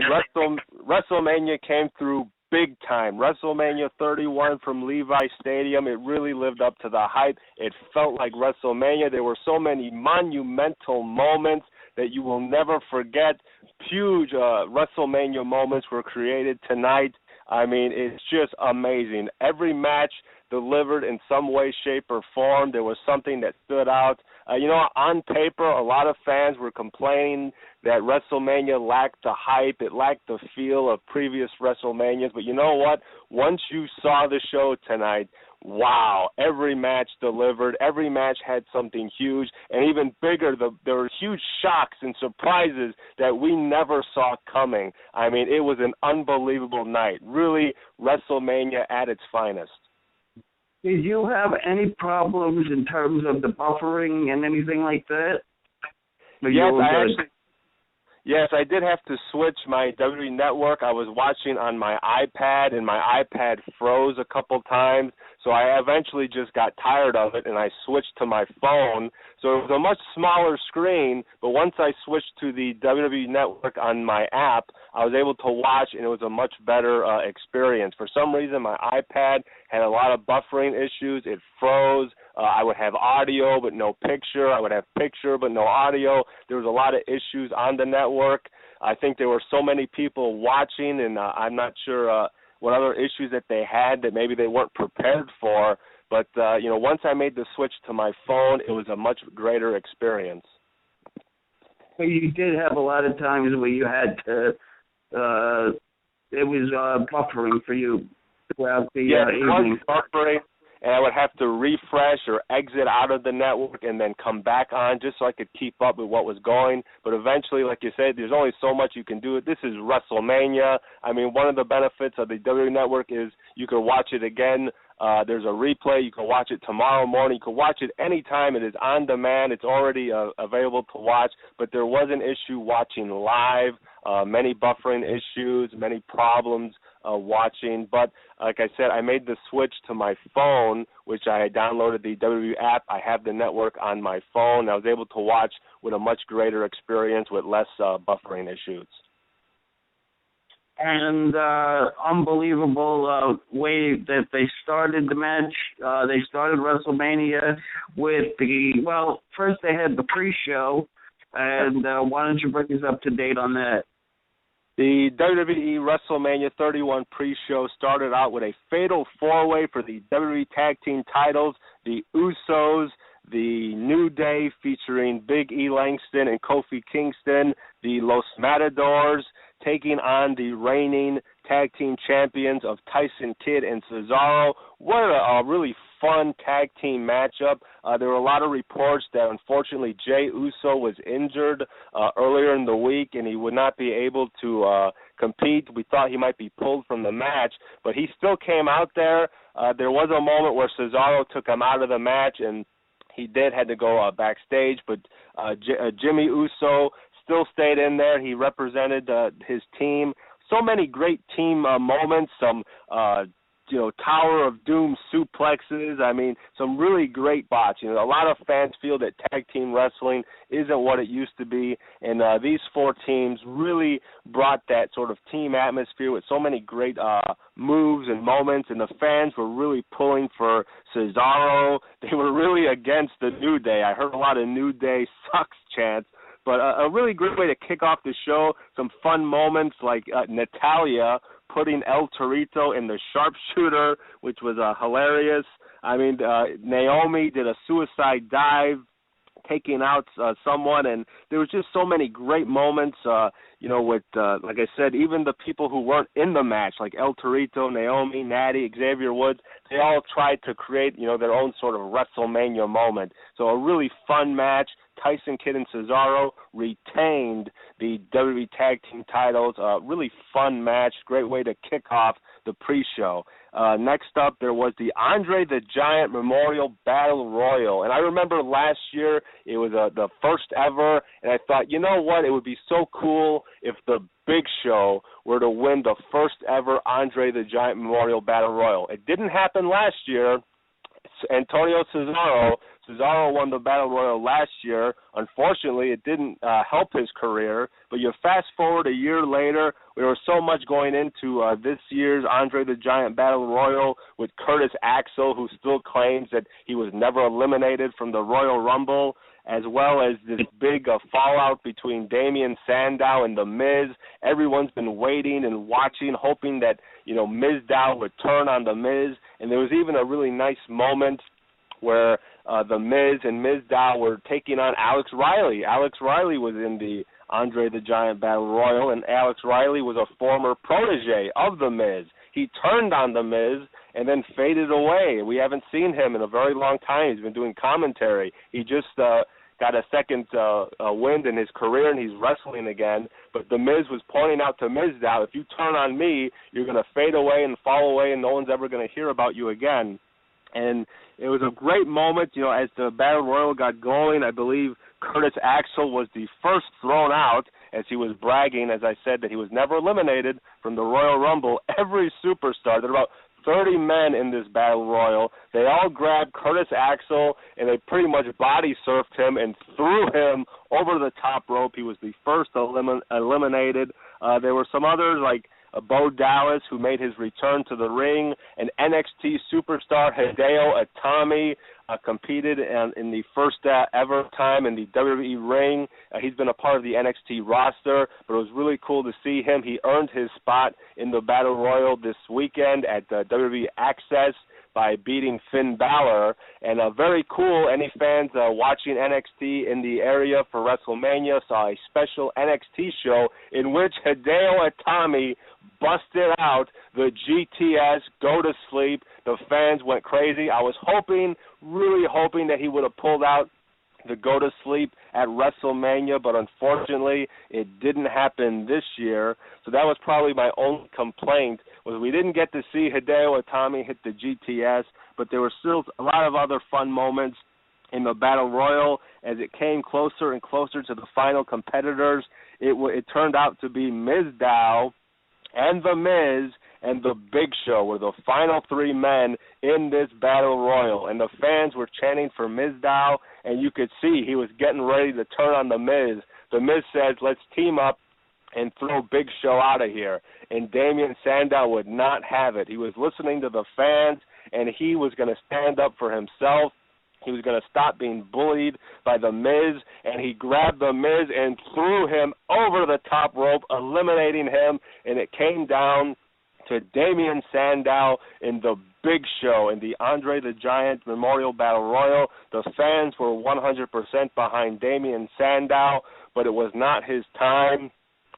WrestleMania came through big time. WrestleMania 31 from Levi Stadium, it really lived up to the hype. It felt like WrestleMania. There were so many monumental moments that you will never forget. Huge WrestleMania moments were created tonight. I mean, it's just amazing. Every match delivered in some way, shape, or form. There was something that stood out. On paper, a lot of fans were complaining that WrestleMania lacked the hype. It lacked the feel of previous WrestleManias. But you know what? Once you saw the show tonight, wow, every match delivered. Every match had something huge. And even bigger, there were huge shocks and surprises that we never saw coming. I mean, it was an unbelievable night. Really, WrestleMania at its finest. Did you have any problems in terms of the buffering and anything like that? Yes, I did have to switch my WWE Network. I was watching on my iPad, and my iPad froze a couple times, so I eventually just got tired of it, and I switched to my phone. So it was a much smaller screen, but once I switched to the WWE Network on my app, I was able to watch, and it was a much better experience. For some reason, my iPad had a lot of buffering issues. It froze. I would have audio but no picture. I would have picture but no audio. There was a lot of issues on the network. I think there were so many people watching, and I'm not sure what other issues that they had that maybe they weren't prepared for. But, once I made the switch to my phone, it was a much greater experience. But you did have a lot of times where you had to, it was buffering for you throughout the evening. It was buffering. And I would have to refresh or exit out of the network and then come back on just so I could keep up with what was going. But eventually, like you said, there's only so much you can do. This is WrestleMania. I mean, one of the benefits of the WWE Network is you can watch it again. There's a replay. You can watch it tomorrow morning. You can watch it anytime. It is on demand. It's already available to watch. But there was an issue watching live, many buffering issues, many problems watching. But like I said, I made the switch to my phone, which I had downloaded the WWE app. I have the network on my phone. I was able to watch with a much greater experience with less buffering issues. And unbelievable way that they started the match. They started WrestleMania with first they had the pre-show, and why don't you bring us up to date on that? The WWE WrestleMania 31 pre-show started out with a fatal four-way for the WWE Tag Team titles. The Usos, the New Day featuring Big E Langston and Kofi Kingston, the Los Matadors taking on the reigning tag team champions of Tyson Kidd and Cesaro. What a really fun tag team matchup. There were a lot of reports that, unfortunately, Jey Uso was injured earlier in the week, and he would not be able to compete. We thought he might be pulled from the match, but he still came out there. There was a moment where Cesaro took him out of the match, and he had to go backstage, but Jimmy Uso still stayed in there. He represented his team. So many great team moments, some Tower of Doom suplexes. I mean, some really great spots. A lot of fans feel that tag team wrestling isn't what it used to be, and these four teams really brought that sort of team atmosphere with so many great moves and moments, and the fans were really pulling for Cesaro. They were really against the New Day. I heard a lot of New Day sucks chants. But a really great way to kick off the show, some fun moments like Natalya putting El Torito in the sharpshooter, which was hilarious. I mean, Naomi did a suicide dive, taking out someone, and there was just so many great moments, with, like I said, even the people who weren't in the match, like El Torito, Naomi, Natty, Xavier Woods, they all tried to create, their own sort of WrestleMania moment. So a really fun match. Tyson Kidd and Cesaro retained the WWE Tag Team titles. Really fun match. Great way to kick off the pre-show. Next up, there was the Andre the Giant Memorial Battle Royal. And I remember last year it was the first ever, and I thought, you know what, it would be so cool if the Big Show were to win the first ever Andre the Giant Memorial Battle Royal. It didn't happen last year. Antonio Cesaro Cesaro won the Battle Royal last year. Unfortunately, it didn't help his career. But you fast forward a year later, there was so much going into this year's Andre the Giant Battle Royal with Curtis Axel, who still claims that he was never eliminated from the Royal Rumble, as well as this big fallout between Damien Sandow and The Miz. Everyone's been waiting and watching, hoping that, Mizdow would turn on The Miz. And there was even a really nice moment where The Miz and Mizdow were taking on Alex Riley. Alex Riley was in the Andre the Giant Battle Royal, and Alex Riley was a former protege of The Miz. He turned on The Miz and then faded away. We haven't seen him in a very long time. He's been doing commentary. He just got a second wind in his career, and he's wrestling again. But The Miz was pointing out to Mizdow, if you turn on me, you're going to fade away and fall away, and no one's ever going to hear about you again. And it was a great moment, as the Battle Royal got going. I believe Curtis Axel was the first thrown out, as he was bragging, as I said, that he was never eliminated from the Royal Rumble. Every superstar, there were about 30 men in this Battle Royal. They all grabbed Curtis Axel, and they pretty much body surfed him and threw him over the top rope. He was the first eliminated. There were some others, like Bo Dallas, who made his return to the ring, and NXT superstar Hideo Itami competed in the first ever time in the WWE ring. He's been a part of the NXT roster, but it was really cool to see him. He earned his spot in the Battle Royal this weekend at WWE Access by beating Finn Balor. And very cool, any fans watching NXT in the area for WrestleMania saw a special NXT show in which Hideo Itami busted out the GTS, Go to Sleep. The fans went crazy. I was really hoping that he would have pulled out the Go to Sleep at WrestleMania, but unfortunately it didn't happen this year. So that was probably my only complaint, was we didn't get to see Hideo Itami hit the GTS, but there were still a lot of other fun moments in the Battle Royal. As it came closer and closer to the final competitors, it turned out to be Mizdow and The Miz and The Big Show were the final three men in this Battle Royal. And the fans were chanting for Mizdow, and you could see he was getting ready to turn on The Miz. The Miz says, let's team up and throw Big Show out of here. And Damien Sandow would not have it. He was listening to the fans, and he was going to stand up for himself. He was going to stop being bullied by The Miz, and he grabbed The Miz and threw him over the top rope, eliminating him, and it came down to Damien Sandow in The Big Show in the Andre the Giant Memorial Battle Royal. The fans were 100% behind Damien Sandow, but it was not his time,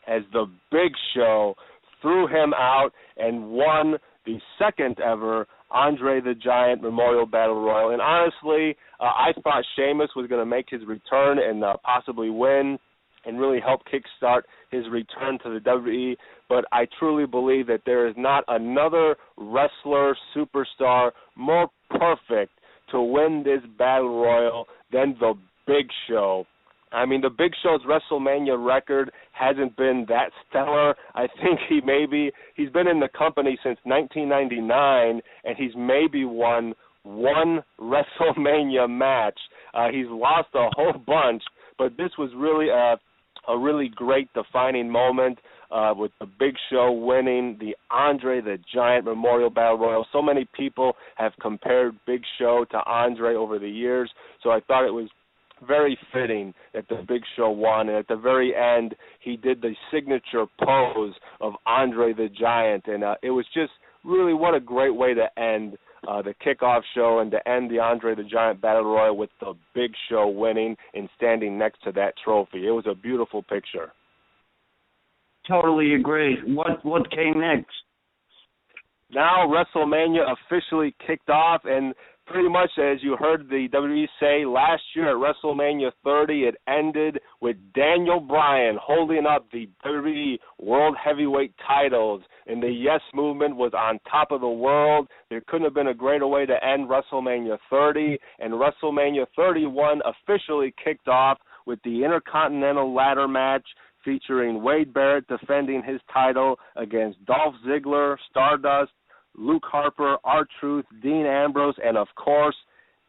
as The Big Show threw him out and won the second ever Andre the Giant Memorial Battle Royal. And honestly, I thought Sheamus was going to make his return and possibly win and really help kickstart his return to the WWE. But I truly believe that there is not another wrestler, superstar, more perfect to win this Battle Royal than The Big Show. I mean, The Big Show's WrestleMania record hasn't been that stellar. I think he's been in the company since 1999, and he's maybe won one WrestleMania match. He's lost a whole bunch, but this was really a really great defining moment with The Big Show winning the Andre the Giant Memorial Battle Royal. So many people have compared Big Show to Andre over the years, so I thought it was very fitting that The Big Show won, and at the very end he did the signature pose of Andre the Giant, and it was just really, what a great way to end the kickoff show and to end the Andre the Giant Battle Royal with The Big Show winning and standing next to that trophy. It was a beautiful picture. Totally agree. What came next? Now WrestleMania officially kicked off, and pretty much as you heard the WWE say last year at WrestleMania 30, it ended with Daniel Bryan holding up the WWE World Heavyweight titles, and the Yes Movement was on top of the world. There couldn't have been a greater way to end WrestleMania 30, and WrestleMania 31 officially kicked off with the Intercontinental Ladder match featuring Wade Barrett defending his title against Dolph Ziggler, Stardust, Luke Harper, R-Truth, Dean Ambrose, and, of course,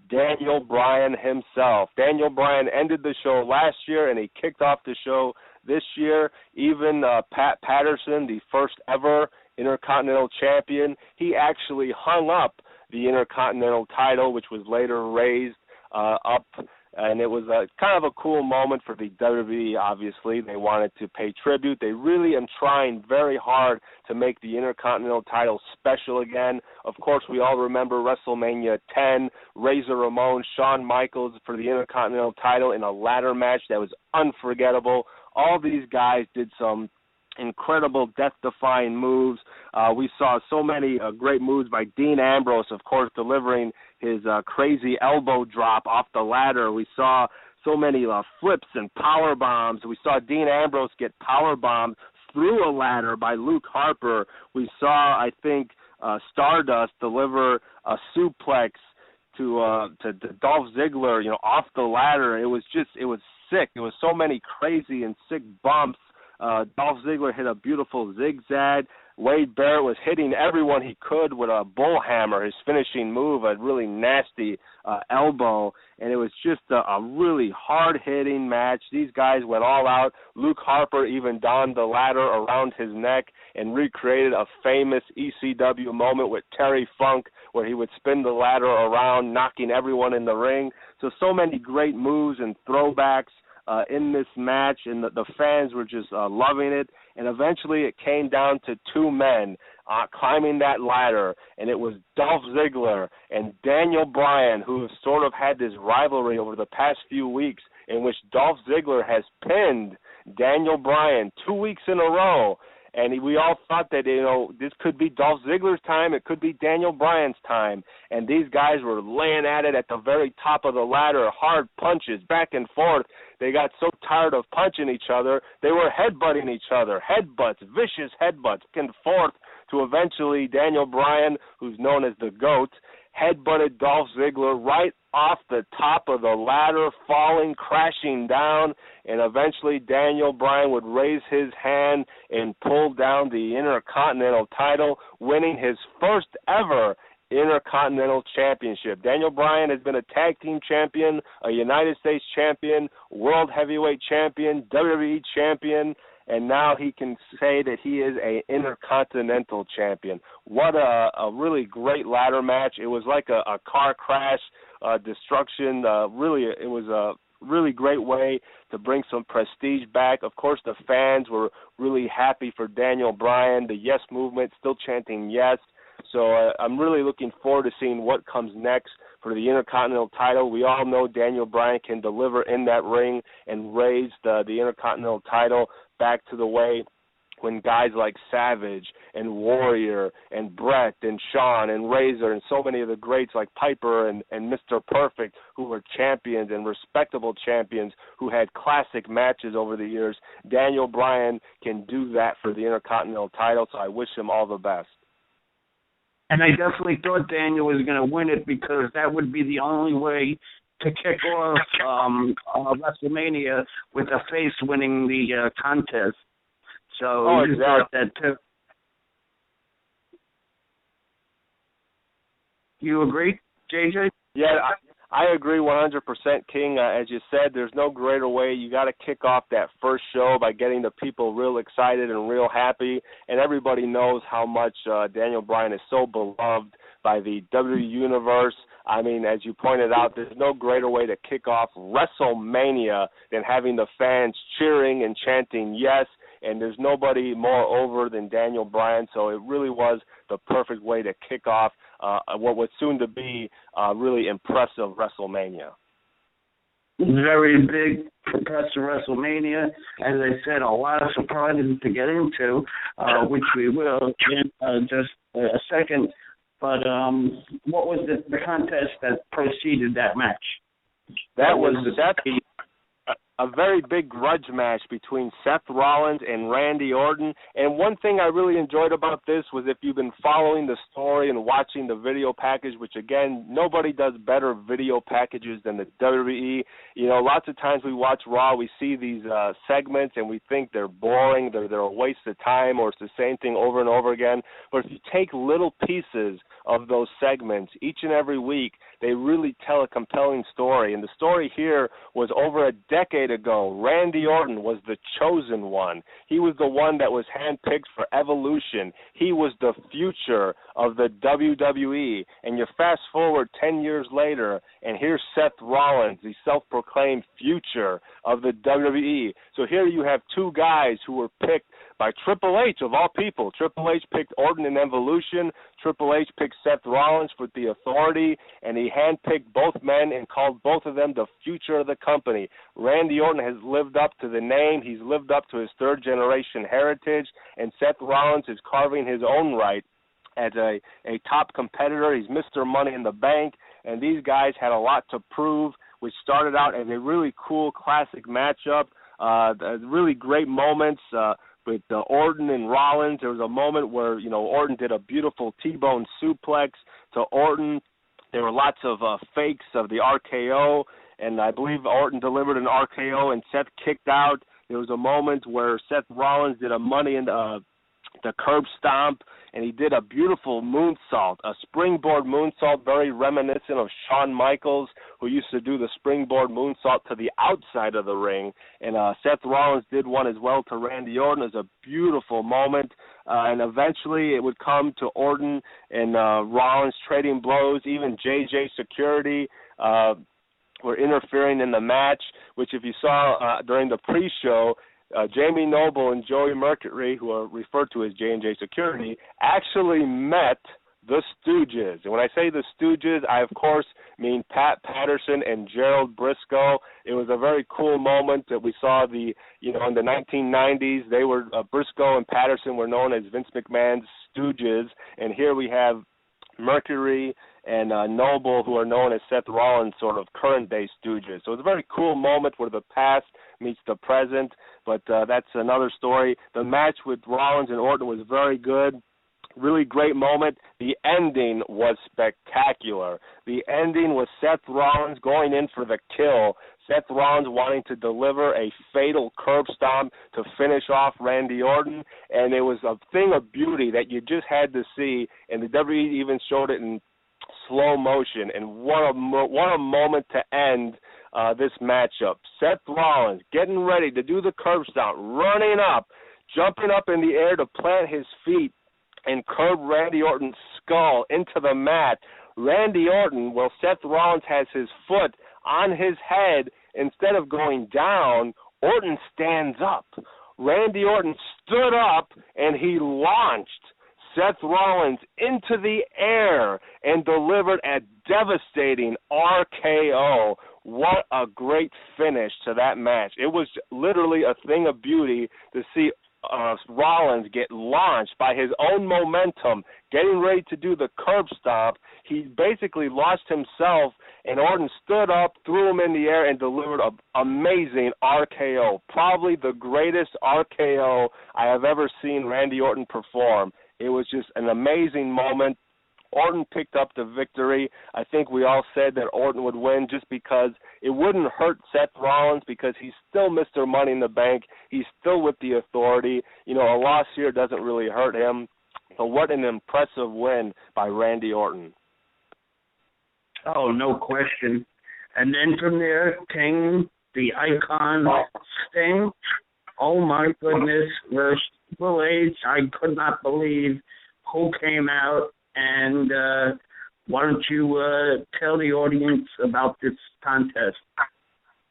Daniel Bryan himself. Daniel Bryan ended the show last year, and he kicked off the show this year. Even Pat Patterson, the first ever Intercontinental Champion, he actually hung up the Intercontinental title, which was later raised up. And it was kind of a cool moment for the WWE, obviously. They wanted to pay tribute. They really are trying very hard to make the Intercontinental title special again. Of course, we all remember WrestleMania 10, Razor Ramon, Shawn Michaels for the Intercontinental title in a ladder match that was unforgettable. All these guys did some incredible death-defying moves. We saw so many great moves by Dean Ambrose, of course, delivering his crazy elbow drop off the ladder. We saw so many flips and power bombs. We saw Dean Ambrose get power bombed through a ladder by Luke Harper. We saw, I think, Stardust deliver a suplex to Dolph Ziggler, off the ladder. It was sick. It was so many crazy and sick bumps. Dolph Ziggler hit a beautiful zigzag. Wade Barrett was hitting everyone he could with a bullhammer, his finishing move, a really nasty elbow, and it was just a really hard-hitting match. These guys went all out. Luke Harper even donned the ladder around his neck and recreated a famous ECW moment with Terry Funk where he would spin the ladder around, knocking everyone in the ring. So many great moves and throwbacks in this match, and the fans were just loving it. And eventually it came down to two men climbing that ladder, and it was Dolph Ziggler and Daniel Bryan, who have sort of had this rivalry over the past few weeks in which Dolph Ziggler has pinned Daniel Bryan 2 weeks in a row. And we all thought that, this could be Dolph Ziggler's time. It could be Daniel Bryan's time. And these guys were laying at it at the very top of the ladder, hard punches, back and forth. They got so tired of punching each other, they were headbutting each other, headbutts, vicious headbutts, back and forth, to eventually Daniel Bryan, who's known as the GOAT, headbutted Dolph Ziggler right off the top of the ladder, falling, crashing down, and eventually Daniel Bryan would raise his hand and pull down the Intercontinental title, winning his first ever Intercontinental Championship. Daniel Bryan has been a tag team champion, a United States champion, world heavyweight champion, WWE champion, and now he can say that he is an Intercontinental champion. What a really great ladder match. It was like a car crash, destruction. Really, it was a really great way to bring some prestige back. Of course, the fans were really happy for Daniel Bryan. The Yes Movement still chanting yes. So I'm really looking forward to seeing what comes next for the Intercontinental title. We all know Daniel Bryan can deliver in that ring and raise the Intercontinental title back to the way when guys like Savage and Warrior and Bret and Shawn and Razor and so many of the greats like Piper and Mr. Perfect, who were champions and respectable champions who had classic matches over the years, Daniel Bryan can do that for the Intercontinental title, so I wish him all the best. And I definitely thought Daniel was going to win it because that would be the only way to kick off WrestleMania with a face winning the contest. So you thought that too. You agree, JJ? Yeah, I agree 100%, King. As you said, there's no greater way. You got to kick off that first show by getting the people real excited and real happy. And everybody knows how much Daniel Bryan is so beloved by the WWE Universe. I mean, as you pointed out, there's no greater way to kick off WrestleMania than having the fans cheering and chanting yes. And there's nobody more over than Daniel Bryan, so it really was the perfect way to kick off what was soon to be really impressive WrestleMania. Very big, impressive WrestleMania. As I said, a lot of surprises to get into, which we will in just a second. But what was the contest that preceded that match? That was a very big grudge match between Seth Rollins and Randy Orton. And one thing I really enjoyed about this was if you've been following the story and watching the video package, which, again, nobody does better video packages than the WWE. You know, lots of times we watch Raw, we see these segments, and we think they're boring, they're a waste of time, or it's the same thing over and over again. But if you take little pieces of those segments each and every week, they really tell a compelling story. And the story here was over a decade ago. Randy Orton was the chosen one. He was the one that was handpicked for Evolution. He was the future of the WWE. And you fast forward 10 years later, and here's Seth Rollins, the self-proclaimed future of the WWE. So here you have two guys who were picked by Triple H, of all people. Triple H picked Orton in Evolution. Triple H picked Seth Rollins for the authority, and he handpicked both men and called both of them the future of the company. Randy Orton has lived up to the name. He's lived up to his third-generation heritage, and Seth Rollins is carving his own right as a top competitor. He's Mr. Money in the Bank, and these guys had a lot to prove, which started out as a really cool classic matchup, really great moments with Orton and Rollins. There was a moment where, Orton did a beautiful T-bone suplex to Orton. There were lots of fakes of the RKO, and I believe Orton delivered an RKO and Seth kicked out. There was a moment where Seth Rollins did a money in the curb stomp, and he did a beautiful moonsault, a springboard moonsault, very reminiscent of Shawn Michaels, who used to do the springboard moonsault to the outside of the ring. And Seth Rollins did one as well to Randy Orton. It was a beautiful moment. And eventually it would come to Orton and Rollins trading blows. Even JJ Security were interfering in the match, which if you saw during the pre-show, Jamie Noble and Joey Mercury, who are referred to as J&J Security, actually met the Stooges. And when I say the Stooges, I, of course, mean Pat Patterson and Gerald Briscoe. It was a very cool moment that we saw in the 1990s. They were, Briscoe and Patterson were known as Vince McMahon's Stooges. And here we have Mercury and Noble, who are known as Seth Rollins' sort of current-day Stooges. So it's a very cool moment where the past meets the present, but that's another story. The match with Rollins and Orton was very good. Really great moment. The ending was spectacular. The ending was Seth Rollins going in for the kill. Seth Rollins wanting to deliver a fatal curb stomp to finish off Randy Orton, and it was a thing of beauty that you just had to see, and the WWE even showed it in slow motion, and what a moment to end this matchup. Seth Rollins getting ready to do the curb stomp, running up, jumping up in the air to plant his feet and curb Randy Orton's skull into the mat. Randy Orton, well, Seth Rollins has his foot on his head. Instead of going down, Orton stands up. Randy Orton stood up, and he launched Seth Rollins into the air and delivered a devastating RKO. What a great finish to that match. It was literally a thing of beauty to see Rollins get launched by his own momentum, getting ready to do the curb stomp. He basically lost himself, and Orton stood up, threw him in the air, and delivered an amazing RKO. Probably the greatest RKO I have ever seen Randy Orton perform. It was just an amazing moment. Orton picked up the victory. I think we all said that Orton would win just because it wouldn't hurt Seth Rollins because he's still Mr. Money in the Bank. He's still with the authority. A loss here doesn't really hurt him. So what an impressive win by Randy Orton. Oh, no question. And then from there came the icon Sting. Oh, my goodness. Versus Triple H. I could not believe who came out. And why don't you tell the audience about this contest?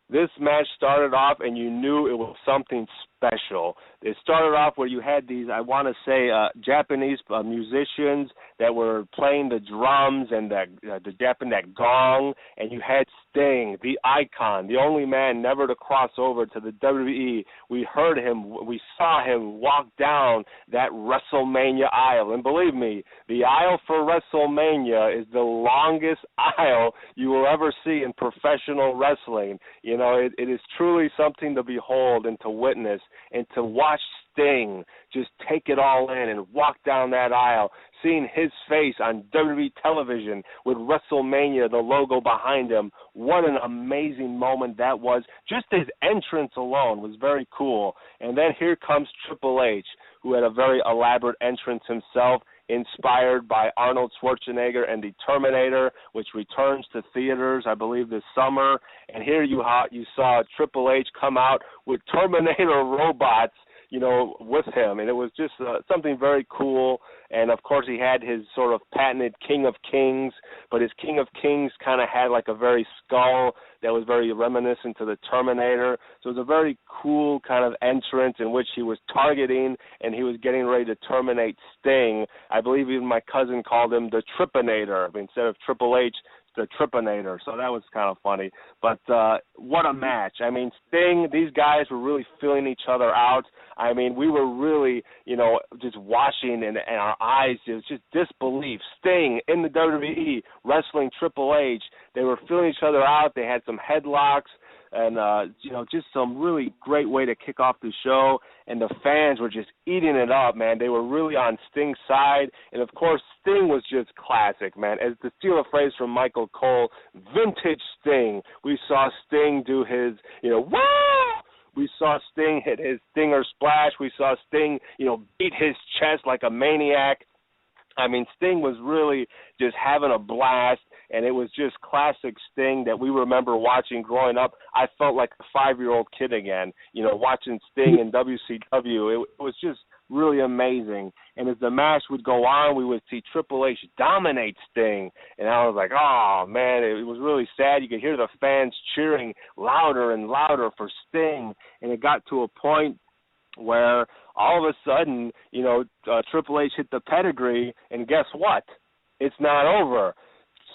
This match started off, and you knew it was something special. It started off where you had these, I want to say, Japanese musicians that were playing the drums and that gong, and you had Sting, the icon, the only man never to cross over to the WWE. We heard him, we saw him walk down that WrestleMania aisle, and believe me, the aisle for WrestleMania is the longest aisle you will ever see in professional wrestling. It is truly something to behold and to witness and to watch Sting just take it all in and walk down that aisle, seeing his face on WWE television with WrestleMania, the logo behind him. What an amazing moment that was. Just his entrance alone was very cool. And then here comes Triple H, who had a very elaborate entrance himself. inspired by Arnold Schwarzenegger and the Terminator, which returns to theaters, I believe, this summer. And here you saw Triple H come out with Terminator robots, with him. And it was just something very cool. And, of course, he had his sort of patented King of Kings, but his King of Kings kind of had like a very skull that was very reminiscent to the Terminator. So it was a very cool kind of entrance in which he was targeting and he was getting ready to terminate Sting. I believe even my cousin called him the Tripinator. Instead of Triple H, the Tripinator. So that was kind of funny. But what a match. Sting, these guys were really feeling each other out. We were really, just watching and our eyes, it was just disbelief. Sting in the WWE wrestling Triple H. They were feeling each other out. They had some headlocks and, just some really great way to kick off the show. And the fans were just eating it up, man. They were really on Sting's side. And, of course, Sting was just classic, man. As to steal a phrase from Michael Cole, vintage Sting. We saw Sting do his, woo! We saw Sting hit his Stinger splash. We saw Sting, beat his chest like a maniac. Sting was really just having a blast, and it was just classic Sting that we remember watching growing up. I felt like a 5-year-old kid again, watching Sting in WCW. It was just really amazing. And as the match would go on, we would see Triple H dominate Sting. And I was like, oh, man, it was really sad. You could hear the fans cheering louder and louder for Sting. And it got to a point where all of a sudden, Triple H hit the pedigree, and guess what? It's not over.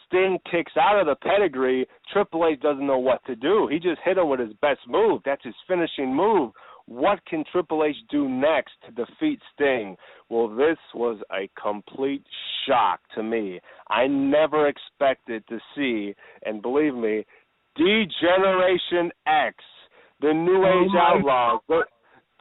Sting kicks out of the pedigree. Triple H doesn't know what to do. He just hit him with his best move. That's his finishing move. What can Triple H do next to defeat Sting? Well, this was a complete shock to me. I never expected to see, and believe me, D-Generation X, the New Age Outlaws,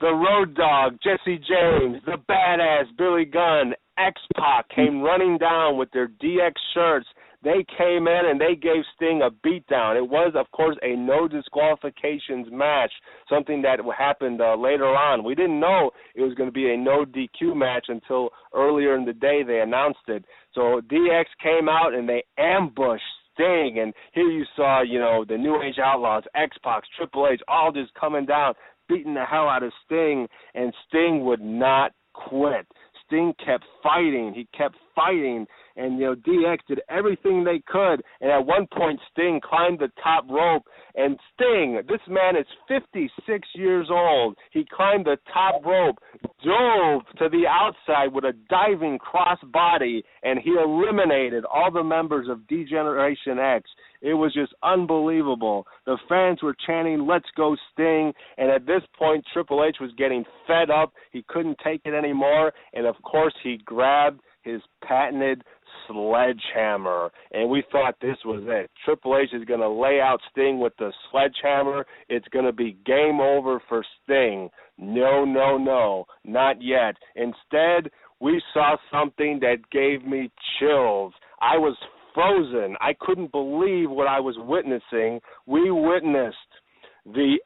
the Road Dogg, Jesse James, the Badass, Billy Gunn, X-Pac came running down with their DX shirts. They came in and they gave Sting a beatdown. It was, of course, a no disqualifications match, something that happened later on. We didn't know it was going to be a no DQ match until earlier in the day they announced it. So DX came out and they ambushed Sting, and here you saw, the New Age Outlaws, X-Pac, Triple H, all just coming down, beating the hell out of Sting, and Sting would not quit. Sting kept fighting. He kept fighting, and, DX did everything they could, and at one point Sting climbed the top rope, and Sting, this man is 56 years old. He climbed the top rope, dove to the outside with a diving crossbody, and he eliminated all the members of D-Generation X. It was just unbelievable. The fans were chanting, "Let's go Sting," and at this point Triple H was getting fed up. He couldn't take it anymore, and of course he grabbed his patented sledgehammer, and we thought this was it. Triple H is going to lay out Sting with the sledgehammer. It's going to be game over for Sting. No, not yet. Instead, we saw something that gave me chills. I was frozen. I couldn't believe what I was witnessing. We witnessed the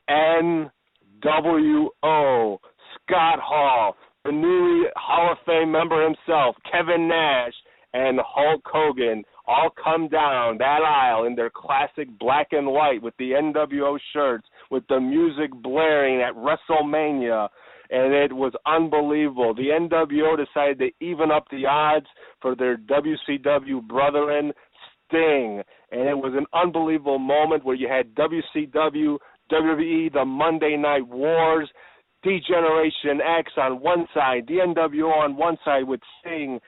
NWO, Scott Hall, the newly Hall of Fame member himself, Kevin Nash, and Hulk Hogan all come down that aisle in their classic black and white with the NWO shirts, with the music blaring at WrestleMania, and it was unbelievable. The NWO decided to even up the odds for their WCW brethren, Sting, and it was an unbelievable moment where you had WCW, WWE, the Monday Night Wars, D-Generation X on one side, the NWO on one side with Sting.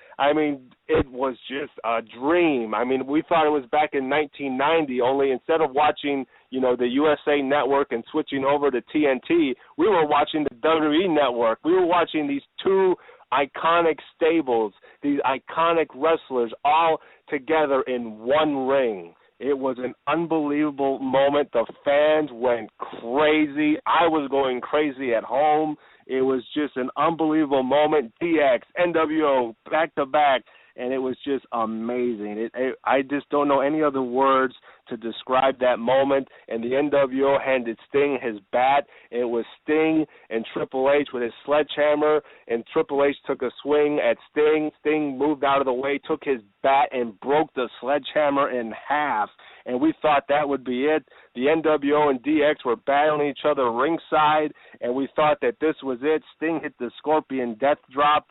It was just a dream. We thought it was back in 1990, only instead of watching, the USA Network and switching over to TNT, we were watching the WWE Network. We were watching these two iconic stables, these iconic wrestlers all together in one ring. It was an unbelievable moment. The fans went crazy. I was going crazy at home. It was just an unbelievable moment. DX, NWO, back-to-back. and it was just amazing. I just don't know any other words to describe that moment. And the NWO handed Sting his bat, and it was Sting and Triple H with his sledgehammer, and Triple H took a swing at Sting. Sting moved out of the way, took his bat, and broke the sledgehammer in half. And we thought that would be it. The NWO and DX were battling each other ringside, and we thought that this was it. Sting hit the Scorpion Death Drop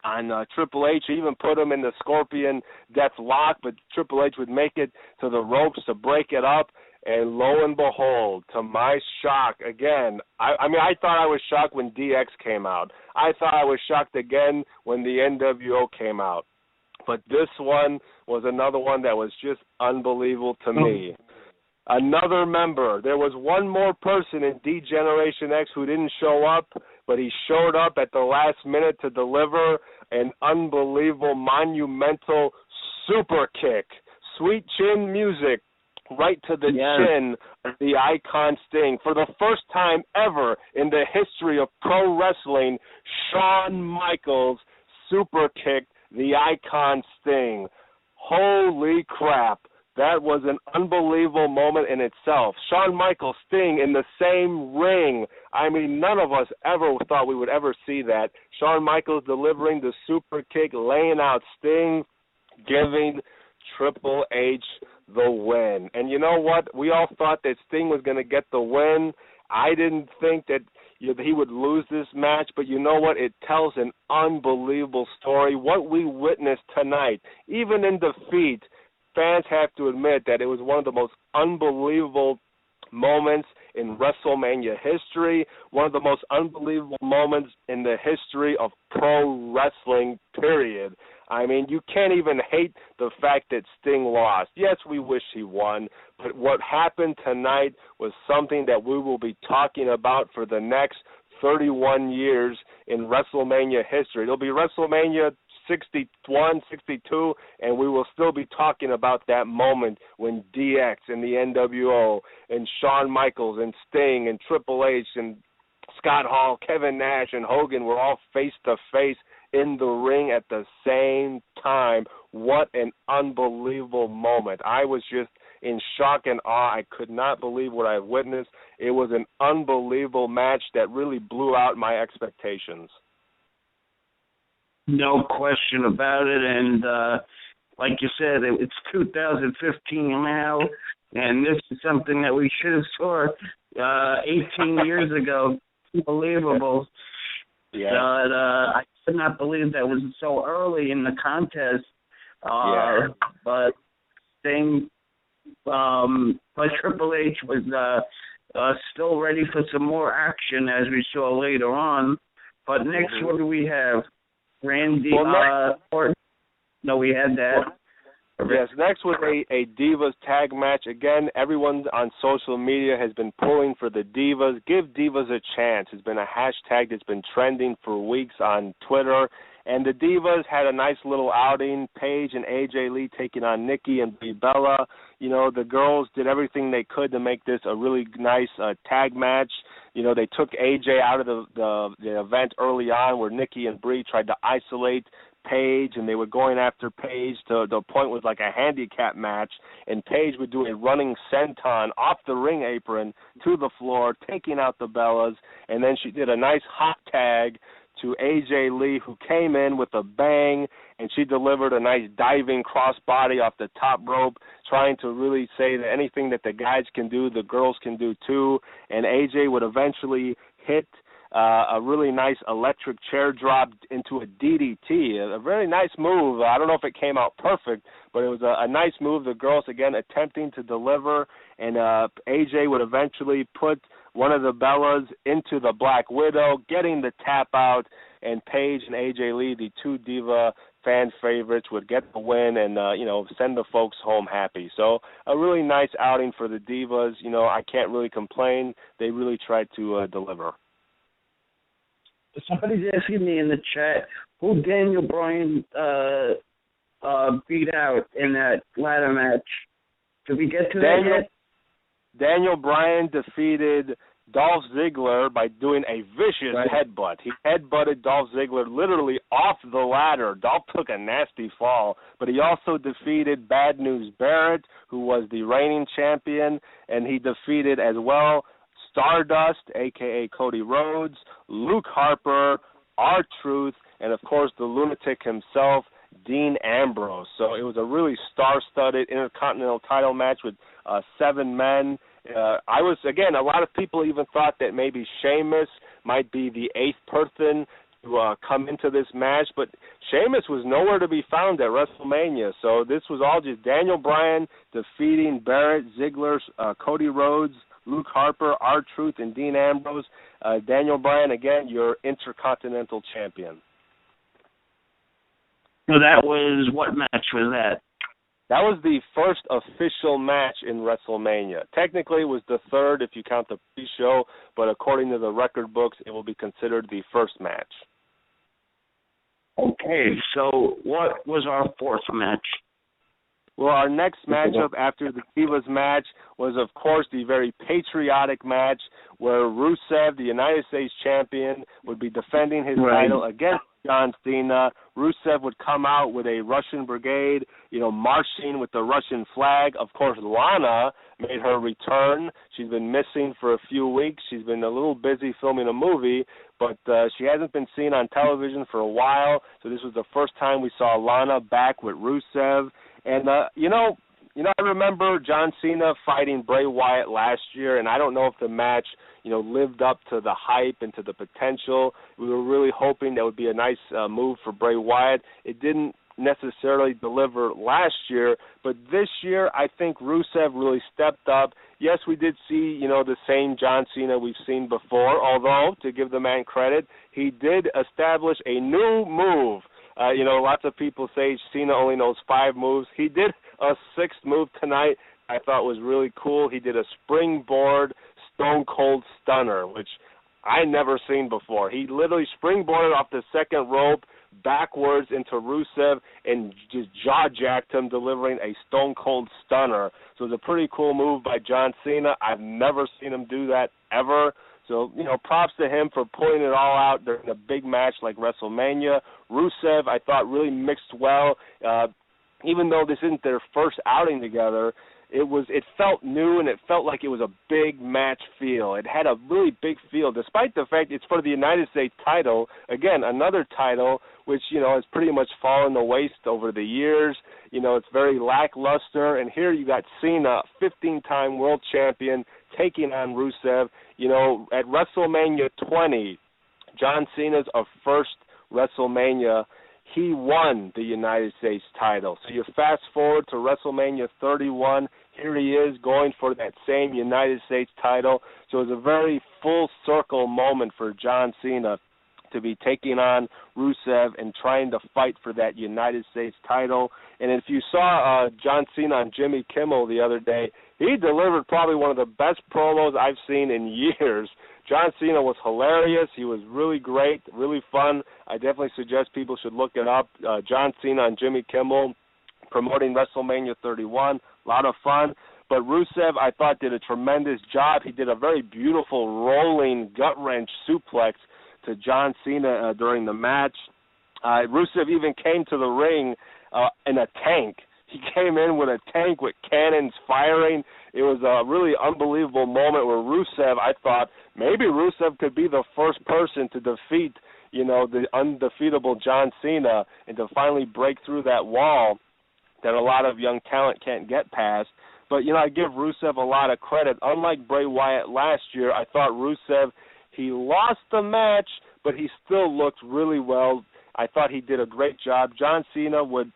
on Triple H. He even put him in the Scorpion Death Lock, but Triple H would make it to the ropes to break it up. And lo and behold, to my shock, again, I mean, I thought I was shocked when DX came out. I thought I was shocked again when the NWO came out. But this one was another one that was just unbelievable to me. Another member. There was one more person in D-Generation X who didn't show up, but he showed up at the last minute to deliver an unbelievable, monumental super kick. Sweet chin music right to the chin of the Icon Sting. For the first time ever in the history of pro wrestling, Shawn Michaels super kicked the Icon Sting. Holy crap. That was an unbelievable moment in itself. Shawn Michaels, Sting in the same ring. I mean, none of us ever thought we would ever see that. Shawn Michaels delivering the super kick, laying out Sting, giving Triple H the win. And you know what? We all thought that Sting was going to get the win. I didn't think that he would lose this match, but you know what? It tells an unbelievable story. What we witnessed tonight, even in defeat, fans have to admit that it was one of the most unbelievable moments in WrestleMania history, one of the most unbelievable moments in the history of pro wrestling, period. I mean, you can't even hate the fact that Sting lost. Yes, we wish he won, but what happened tonight was something that we will be talking about for the next 31 years in WrestleMania history. It'll be WrestleMania 61, 62, and we will still be talking about that moment when DX and the NWO and Shawn Michaels and Sting and Triple H and Scott Hall, Kevin Nash and Hogan were all face-to-face in the ring at the same time. What an unbelievable moment. I was just in shock and awe. I could not believe what I witnessed. It was an unbelievable match that really blew out my expectations. No question about it, and like you said, it's 2015 now, and this is something that we should have saw 18 years ago. Unbelievable. Yeah. But I could not believe that was so early in the contest. But Sting, but Triple H was still ready for some more action, as we saw later on. But next, what do we have? Randy Orton. No, we had that. Yes, next was a Divas tag match. Again, everyone on social media has been pulling for the Divas. Give Divas a chance. It's been a hashtag that's been trending for weeks on Twitter. And the Divas had a nice little outing. Paige and AJ Lee taking on Nikki and Brie Bella. You know, the girls did everything they could to make this a really nice tag match. You know, they took AJ out of the event early on where Nikki and Brie tried to isolate Paige, and they were going after Paige to the point was like a handicap match, and Paige would do a running senton off the ring apron to the floor, taking out the Bellas, and then she did a nice hot tag to AJ Lee, who came in with a bang, and she delivered a nice diving crossbody off the top rope, trying to really say that anything that the guys can do, the girls can do too, and AJ would eventually hit a really nice electric chair drop into a DDT, a very nice move. I don't know if it came out perfect, but it was a nice move. The girls, again, attempting to deliver, and AJ would eventually put one of the Bellas into the Black Widow, getting the tap out, and Paige and AJ Lee, the two Diva fan favorites, would get the win and, send the folks home happy. So a really nice outing for the Divas. You know, I can't really complain. They really tried to deliver. Somebody's asking me in the chat who Daniel Bryan beat out in that ladder match. Did we get to that yet? Daniel Bryan defeated Dolph Ziggler by doing a vicious headbutt. He headbutted Dolph Ziggler literally off the ladder. Dolph took a nasty fall, but he also defeated Bad News Barrett, who was the reigning champion, and he defeated as well Stardust, a.k.a. Cody Rhodes, Luke Harper, R-Truth, and, of course, the lunatic himself, Dean Ambrose. So it was a really star-studded Intercontinental title match with 7 men. A lot of people even thought that maybe Sheamus might be the 8th person to come into this match, but Sheamus was nowhere to be found at WrestleMania. So this was all just Daniel Bryan defeating Barrett, Ziggler, Cody Rhodes, Luke Harper, R-Truth, and Dean Ambrose. Daniel Bryan, again, your Intercontinental champion. So that was, what match was that? That was the first official match in WrestleMania. Technically, it was the third if you count the pre-show, but according to the record books, it will be considered the first match. Okay, so what was our fourth match? Well, our next matchup after the Divas match was, of course, the very patriotic match where Rusev, the United States champion, would be defending his title against John Cena. Rusev would come out with a Russian brigade, marching with the Russian flag. Of course, Lana made her return. She's been missing for a few weeks. She's been a little busy filming a movie, but she hasn't been seen on television for a while. So this was the first time we saw Lana back with Rusev. And, I remember John Cena fighting Bray Wyatt last year, and I don't know if the match, lived up to the hype and to the potential. We were really hoping that would be a nice move for Bray Wyatt. It didn't necessarily deliver last year, but this year I think Rusev really stepped up. Yes, we did see, the same John Cena we've seen before, although, to give the man credit, he did establish a new move. Lots of people say Cena only knows 5 moves. He did a 6th move tonight I thought was really cool. He did a springboard Stone Cold Stunner, which I never seen before. He literally springboarded off the second rope backwards into Rusev and just jaw-jacked him, delivering a Stone Cold Stunner. So it was a pretty cool move by John Cena. I've never seen him do that ever. So, props to him for pulling it all out during a big match like WrestleMania. Rusev, I thought, really mixed well. Even though this isn't their first outing together, it felt new and it felt like it was a big match feel. It had a really big feel, despite the fact it's for the United States title. Again, another title which, has pretty much fallen to waste over the years. It's very lackluster. And here you got Cena, 15-time world champion, taking on Rusev. At WrestleMania 20, John Cena's first WrestleMania, he won the United States title. So you fast forward to WrestleMania 31, here he is going for that same United States title. So it was a very full circle moment for John Cena to be taking on Rusev and trying to fight for that United States title. And if you saw John Cena on Jimmy Kimmel the other day, he delivered probably one of the best promos I've seen in years. John Cena was hilarious. He was really great, really fun. I definitely suggest people should look it up. John Cena on Jimmy Kimmel promoting WrestleMania 31. A lot of fun. But Rusev, I thought, did a tremendous job. He did a very beautiful rolling gut-wrench suplex to John Cena during the match. Rusev even came to the ring in a tank. He came in with a tank with cannons firing. It was a really unbelievable moment where Rusev, I thought, maybe Rusev could be the first person to defeat, the undefeatable John Cena and to finally break through that wall that a lot of young talent can't get past. But, I give Rusev a lot of credit. Unlike Bray Wyatt last year, I thought Rusev, he lost the match, but he still looked really well. I thought he did a great job. John Cena would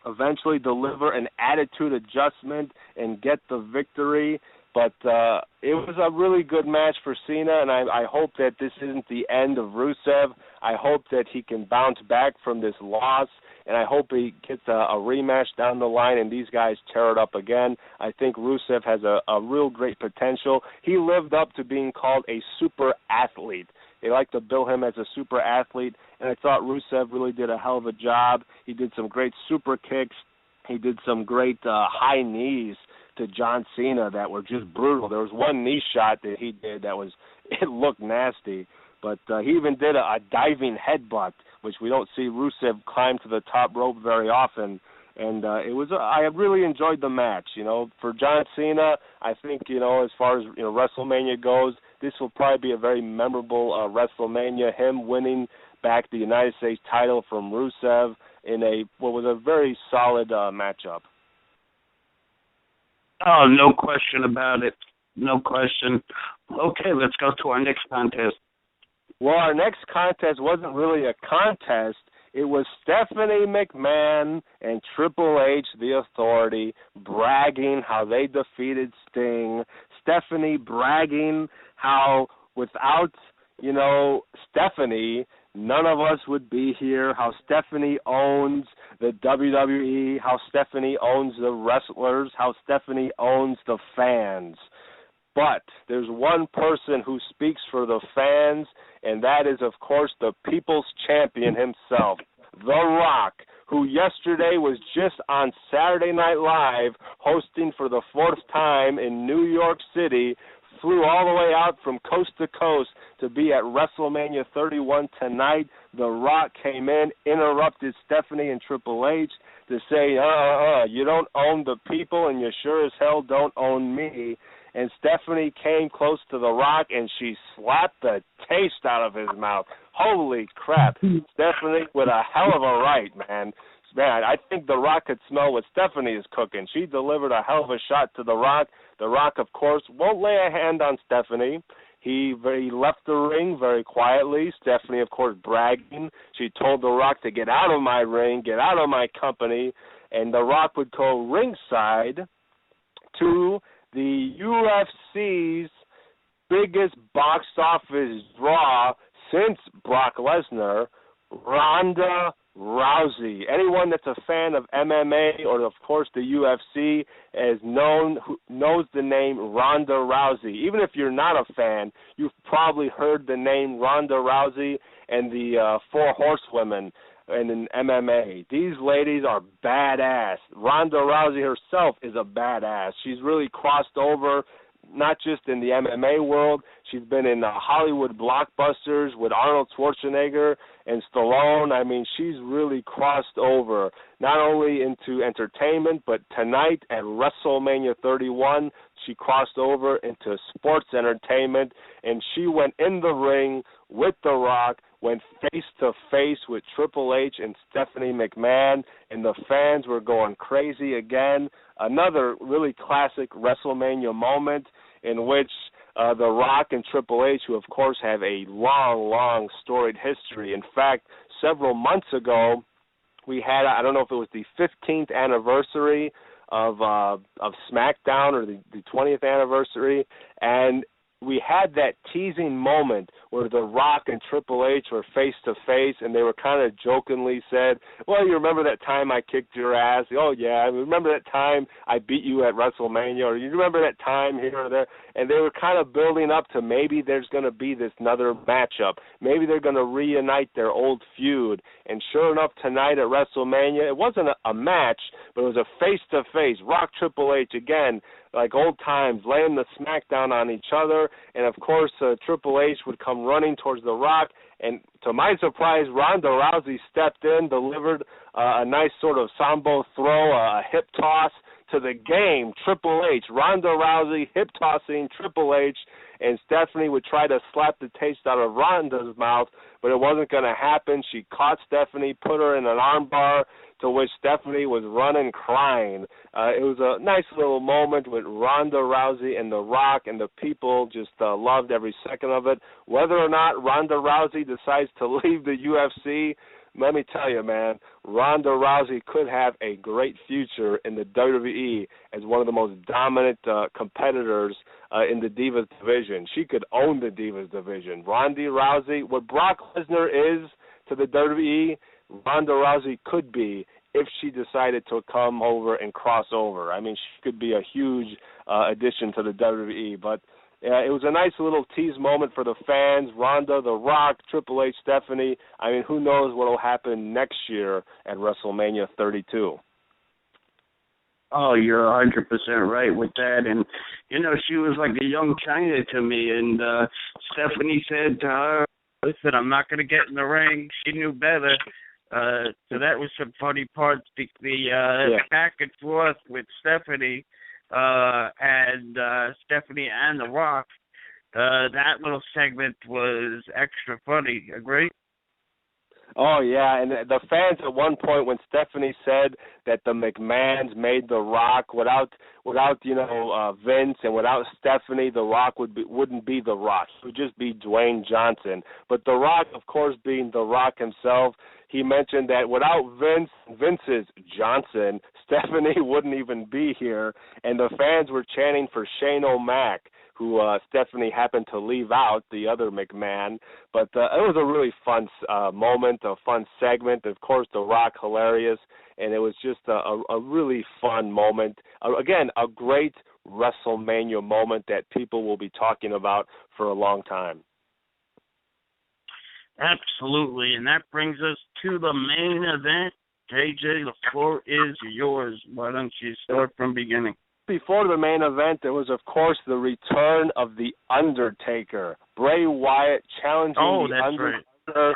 eventually deliver an attitude adjustment and get the victory. But it was a really good match for Cena, and I hope that this isn't the end of Rusev. I hope that he can bounce back from this loss, and I hope he gets a rematch down the line and these guys tear it up again. I think Rusev has a real great potential. He lived up to being called a super athlete. They like to bill him as a super athlete, and I thought Rusev really did a hell of a job. He did some great super kicks. He did some great high knees to John Cena that were just brutal. There was one knee shot that he did that was it looked nasty. But he even did a diving headbutt, which we don't see Rusev climb to the top rope very often. And I really enjoyed the match. For John Cena, I think, as far as WrestleMania goes, this will probably be a very memorable WrestleMania. Him winning back the United States title from Rusev in what was a very solid matchup. Oh, no question about it. No question. Okay, let's go to our next contest. Well, our next contest wasn't really a contest. It was Stephanie McMahon and Triple H, the Authority, bragging how they defeated Sting. Stephanie bragging how without, Stephanie, none of us would be here, how Stephanie owns the WWE, how Stephanie owns the wrestlers, how Stephanie owns the fans. But there's one person who speaks for the fans, and that is, of course, the people's champion himself, The Rock, who yesterday was just on Saturday Night Live hosting for the fourth time in New York City, flew all the way out from coast to coast to be at WrestleMania 31 tonight. The Rock came in, interrupted Stephanie and Triple H to say, you don't own the people, and you sure as hell don't own me. And Stephanie came close to The Rock, and she slapped the taste out of his mouth. Holy crap. Stephanie with a hell of a right, man. Man, I think The Rock could smell what Stephanie is cooking. She delivered a hell of a shot to The Rock. The Rock, of course, won't lay a hand on Stephanie. He left the ring very quietly. Stephanie, of course, bragging. She told The Rock to get out of my ring, get out of my company. And The Rock would go ringside to the UFC's biggest box office draw since Brock Lesnar, Ronda Rousey. Anyone that's a fan of MMA or, of course, the UFC knows the name Ronda Rousey. Even if you're not a fan, you've probably heard the name Ronda Rousey and the Four Horsewomen and in MMA. These ladies are badass. Ronda Rousey herself is a badass. She's really crossed over, not just in the MMA world. She's been in Hollywood blockbusters with Arnold Schwarzenegger and Stallone. I mean, she's really crossed over, not only into entertainment, but tonight at WrestleMania 31, she crossed over into sports entertainment, and she went in the ring with The Rock, went face-to-face with Triple H and Stephanie McMahon, and the fans were going crazy again. Another really classic WrestleMania moment in which The Rock and Triple H, who of course have a long, long storied history. In fact, several months ago, we had, I don't know if it was the 15th anniversary of SmackDown or the 20th anniversary, and we had that teasing moment where The Rock and Triple H were face-to-face, and they were kind of jokingly said, well, you remember that time I kicked your ass? Oh, yeah. I remember that time I beat you at WrestleMania? Or you remember that time here or there? And they were kind of building up to maybe there's going to be this another matchup. Maybe they're going to reunite their old feud. And sure enough, tonight at WrestleMania, it wasn't a match, but it was a face-to-face. Rock Triple H, again, like old times, laying the smackdown on each other. And, of course, Triple H would come running towards The Rock. And to my surprise, Ronda Rousey stepped in, delivered a nice sort of sambo throw, a hip toss to the game. Triple H, Ronda Rousey hip-tossing Triple H, and Stephanie would try to slap the taste out of Ronda's mouth, but it wasn't going to happen. She caught Stephanie, put her in an armbar, to which Stephanie was running crying. It was a nice little moment with Ronda Rousey and The Rock, and the people just loved every second of it. Whether or not Ronda Rousey decides to leave the UFC, let me tell you, man, Ronda Rousey could have a great future in the WWE as one of the most dominant competitors in the Divas division. She could own the Divas division. Ronda Rousey, what Brock Lesnar is to the WWE, Ronda Rousey could be if she decided to come over and cross over. I mean, she could be a huge addition to the WWE, but it was a nice little tease moment for the fans. Ronda, The Rock, Triple H, Stephanie. I mean, who knows what will happen next year at WrestleMania 32. Oh, you're 100% right with that. And, she was like a young China to me. And Stephanie said to her, listen, I'm not going to get in the ring. She knew better. So that was some funny parts. The back and forth with Stephanie and Stephanie and The Rock, that little segment was extra funny. Agree? Oh, yeah, and the fans at one point when Stephanie said that the McMahons made The Rock without Vince and without Stephanie, The Rock wouldn't be The Rock. It would just be Dwayne Johnson. But The Rock, of course, being The Rock himself, he mentioned that without Vince's Johnson, Stephanie wouldn't even be here, and the fans were chanting for Shane O'Mac, who Stephanie happened to leave out, the other McMahon. But it was a really fun moment, a fun segment. Of course, The Rock, hilarious, and it was just a really fun moment. Again, a great WrestleMania moment that people will be talking about for a long time. Absolutely, and that brings us to the main event. JJ, the floor is yours. Why don't you start from beginning? Before the main event, there was, of course, the return of The Undertaker. Bray Wyatt challenging The Undertaker. Right.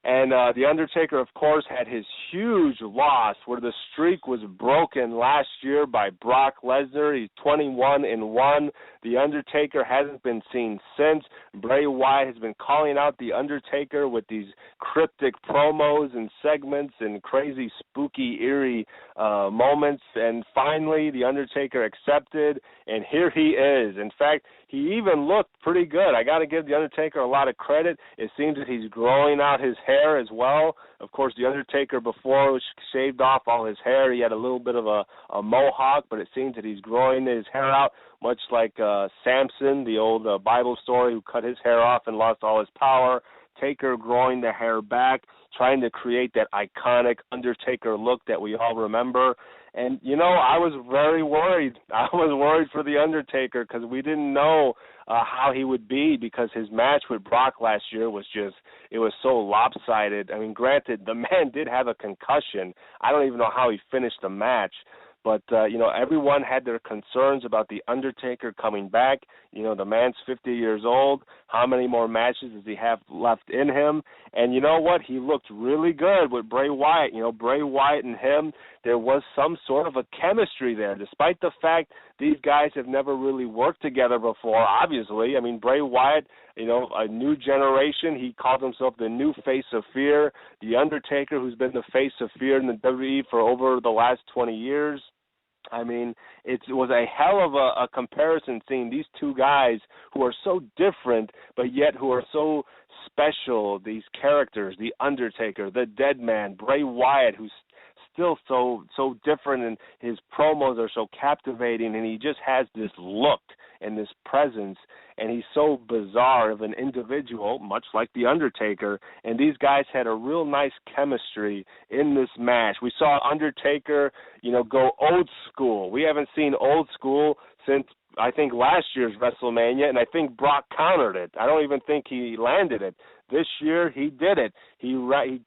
And The Undertaker, of course, had his huge loss where the streak was broken last year by Brock Lesnar. He's 21-1. The Undertaker hasn't been seen since. Bray Wyatt has been calling out The Undertaker with these cryptic promos and segments and crazy, spooky, eerie moments. And finally, The Undertaker accepted, and here he is. In fact, he even looked pretty good. I got to give The Undertaker a lot of credit. It seems that he's growing out his hair as well. Of course, The Undertaker before shaved off all his hair. He had a little bit of a mohawk, but it seems that he's growing his hair out, much like Samson, the old Bible story, who cut his hair off and lost all his power. Taker growing the hair back, trying to create that iconic Undertaker look that we all remember. And, I was very worried. I was worried for The Undertaker because we didn't know how he would be because his match with Brock last year was it was so lopsided. I mean, granted, the man did have a concussion. I don't even know how he finished the match. But, everyone had their concerns about The Undertaker coming back. The man's 50 years old. How many more matches does he have left in him? And you know what? He looked really good with Bray Wyatt. Bray Wyatt and him, there was some sort of a chemistry there, despite the fact these guys have never really worked together before, obviously. I mean, Bray Wyatt, a new generation. He called himself the new face of fear. The Undertaker, who's been the face of fear in the WWE for over the last 20 years. I mean, it was a hell of a comparison seeing these two guys who are so different, but yet who are so special, these characters, The Undertaker, the Dead Man, Bray Wyatt, who's still so different, and his promos are so captivating, and he just has this look and this presence, and he's so bizarre of an individual, much like The Undertaker, and these guys had a real nice chemistry in this match. We saw Undertaker, go old school. We haven't seen old school since, I think, last year's WrestleMania, and I think Brock countered it. I don't even think he landed it. This year, he did it. He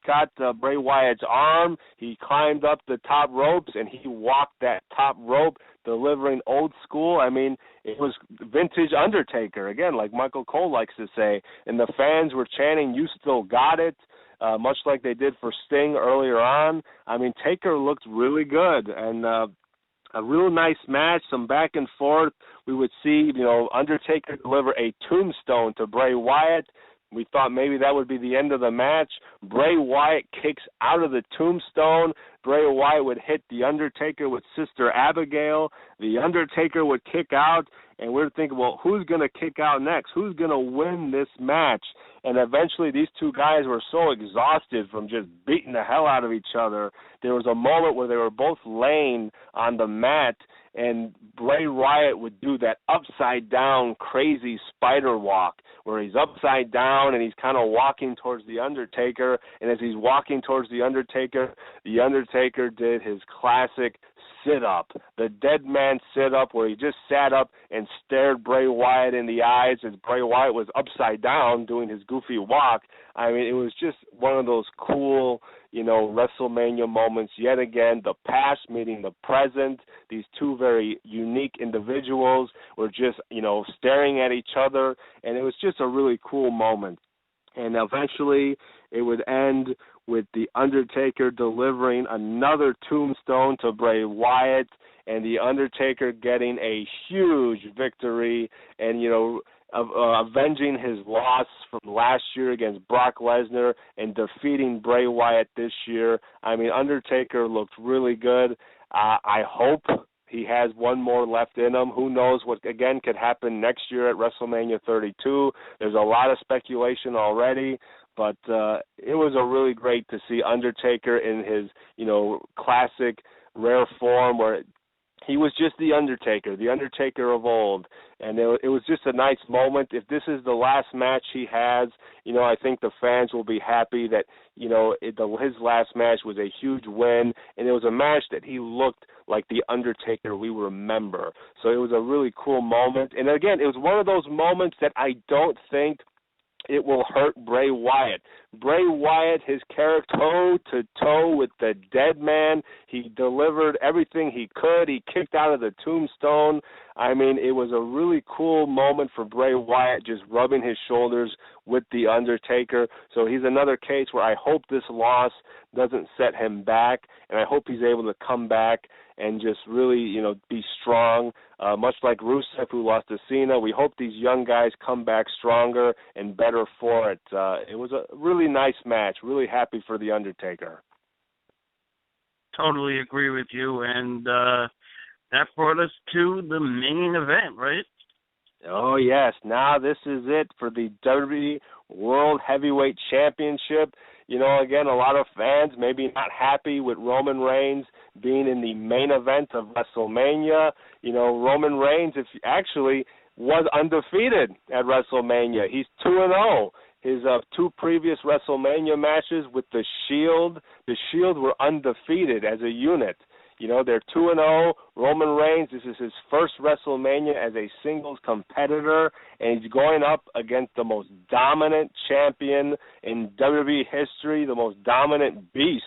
got Bray Wyatt's arm. He climbed up the top ropes, and he walked that top rope, delivering old school. I mean, it was vintage Undertaker, again, like Michael Cole likes to say. And the fans were chanting, "You still got it," much like they did for Sting earlier on. I mean, Taker looked really good, and a real nice match, some back and forth. We would see, Undertaker deliver a tombstone to Bray Wyatt. We thought maybe that would be the end of the match. Bray Wyatt kicks out of the tombstone. Bray Wyatt would hit The Undertaker with Sister Abigail. The Undertaker would kick out, and we're thinking, well, who's going to kick out next? Who's going to win this match? And eventually these two guys were so exhausted from just beating the hell out of each other. There was a moment where they were both laying on the mat, and Bray Wyatt would do that upside-down crazy spider walk where he's upside down and he's kind of walking towards The Undertaker. And as he's walking towards The Undertaker did his classic sit-up, the dead man sit-up, where he just sat up and stared Bray Wyatt in the eyes as Bray Wyatt was upside down doing his goofy walk. I mean, it was just one of those cool, WrestleMania moments yet again. The past meeting the present. These two very unique individuals were just, staring at each other, and it was just a really cool moment. And eventually it would end with The Undertaker delivering another tombstone to Bray Wyatt, and The Undertaker getting a huge victory and, avenging his loss from last year against Brock Lesnar and defeating Bray Wyatt this year. I mean, Undertaker looked really good. I hope he has one more left in him. Who knows what, again, could happen next year at WrestleMania 32. There's a lot of speculation already, but it was a really great to see Undertaker in his, classic rare form where he was just the Undertaker of old, and it was just a nice moment. If this is the last match he has, I think the fans will be happy that, his last match was a huge win, and it was a match that he looked like the Undertaker we remember. So it was a really cool moment. And again, it was one of those moments that I don't think it will hurt Bray Wyatt. Bray Wyatt, his character toe-to-toe with the dead man. He delivered everything he could. He kicked out of the tombstone. I mean, it was a really cool moment for Bray Wyatt, just rubbing his shoulders with The Undertaker. So he's another case where I hope this loss doesn't set him back, and I hope he's able to come back and just really, be strong, much like Rusev, who lost to Cena. We hope these young guys come back stronger and better for it. It was a really nice match. Really happy for The Undertaker. Totally agree with you, and that brought us to the main event, right? Oh, yes. Now this is it for the WWE World Heavyweight Championship. Again, a lot of fans maybe not happy with Roman Reigns being in the main event of WrestleMania. Roman Reigns actually was undefeated at WrestleMania. He's 2-0. His two previous WrestleMania matches with The Shield were undefeated as a unit. They're 2-0. Roman Reigns, this is his first WrestleMania as a singles competitor, and he's going up against the most dominant champion in WWE history, the most dominant beast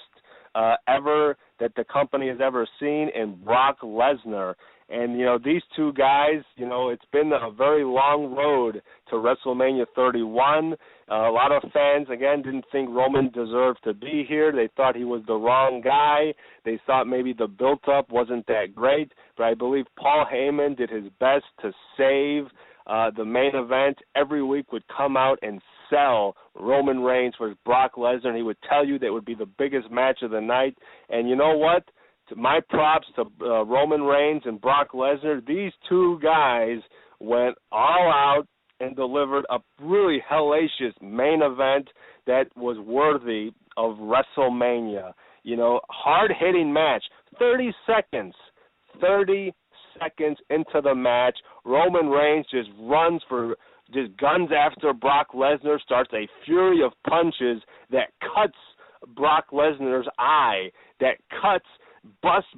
ever that the company has ever seen, in Brock Lesnar. And, these two guys, it's been a very long road to WrestleMania 31. A lot of fans, again, didn't think Roman deserved to be here. They thought he was the wrong guy. They thought maybe the build-up wasn't that great. But I believe Paul Heyman did his best to save the main event. Every week would come out and sell Roman Reigns versus Brock Lesnar, and he would tell you that it would be the biggest match of the night. And you know what? My props to Roman Reigns and Brock Lesnar. These two guys went all out and delivered a really hellacious main event that was worthy of WrestleMania. Hard-hitting match. 30 seconds into the match, Roman Reigns just guns after Brock Lesnar, starts a fury of punches that cuts Brock Lesnar's eye,